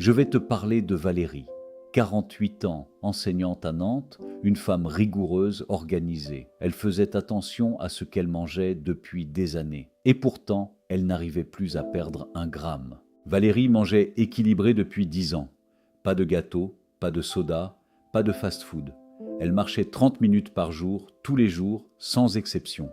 Je vais te parler de Valérie, 48 ans, enseignante à Nantes, une femme rigoureuse, organisée. Elle faisait attention à ce qu'elle mangeait depuis des années. Et pourtant, elle n'arrivait plus à perdre un gramme. Valérie mangeait équilibré depuis 10 ans. Pas de gâteau, pas de soda, pas de fast-food. Elle marchait 30 minutes par jour, tous les jours, sans exception.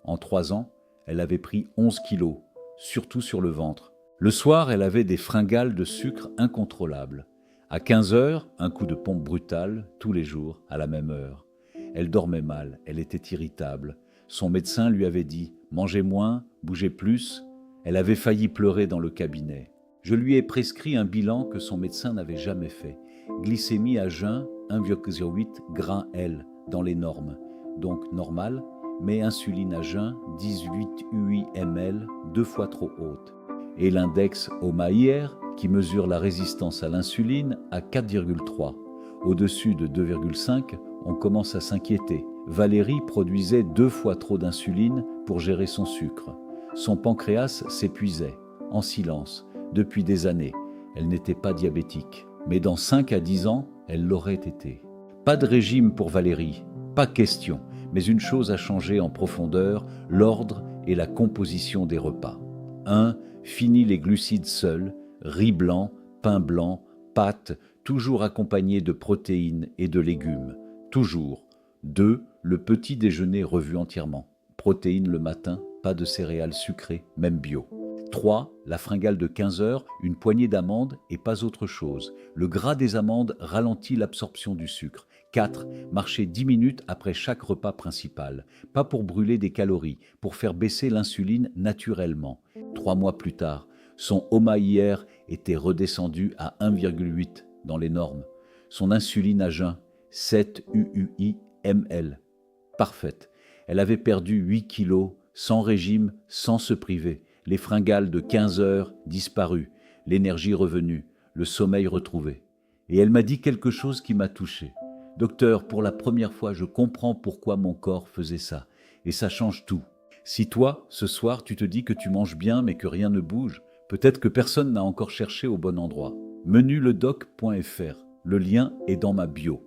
En 3 ans, elle avait pris 11 kilos, surtout sur le ventre. Le soir, elle avait des fringales de sucre incontrôlables. À 15 heures, un coup de pompe brutal, tous les jours, à la même heure. Elle dormait mal, elle était irritable. Son médecin lui avait dit « mangez moins, bougez plus ». Elle avait failli pleurer dans le cabinet. Je lui ai prescrit un bilan que son médecin n'avait jamais fait. Glycémie à jeun, 1,08 g/L dans les normes, donc normal, mais insuline à jeun, 18 UI/ml, 2 fois trop haute. Et l'index OMA-IR, qui mesure la résistance à l'insuline, à 4,3. Au-dessus de 2,5, on commence à s'inquiéter. Valérie produisait 2 fois trop d'insuline pour gérer son sucre. Son pancréas s'épuisait, en silence, depuis des années. Elle n'était pas diabétique, mais dans 5 à 10 ans, elle l'aurait été. Pas de régime pour Valérie, pas question, mais une chose a changé en profondeur, l'ordre et la composition des repas. 1. Fini les glucides seuls, riz blanc, pain blanc, pâtes, toujours accompagnés de protéines et de légumes. Toujours. 2. Le petit déjeuner revu entièrement. Protéines le matin, pas de céréales sucrées, même bio. 3. La fringale de 15 heures, une poignée d'amandes et pas autre chose. Le gras des amandes ralentit l'absorption du sucre. 4. Marcher 10 minutes après chaque repas principal. Pas pour brûler des calories, pour faire baisser l'insuline naturellement. 3 mois plus tard, son OMA-IR était redescendu à 1,8 dans les normes. Son insuline à jeun, 7 UI/ml. Parfaite. Elle avait perdu 8 kilos, sans régime, sans se priver. Les fringales de 15 heures disparues, l'énergie revenue, le sommeil retrouvé. Et elle m'a dit quelque chose qui m'a touché. « Docteur, pour la première fois, je comprends pourquoi mon corps faisait ça. Et ça change tout. Si toi, ce soir, tu te dis que tu manges bien mais que rien ne bouge, peut-être que personne n'a encore cherché au bon endroit. Menuledoc.fr. Le lien est dans ma bio.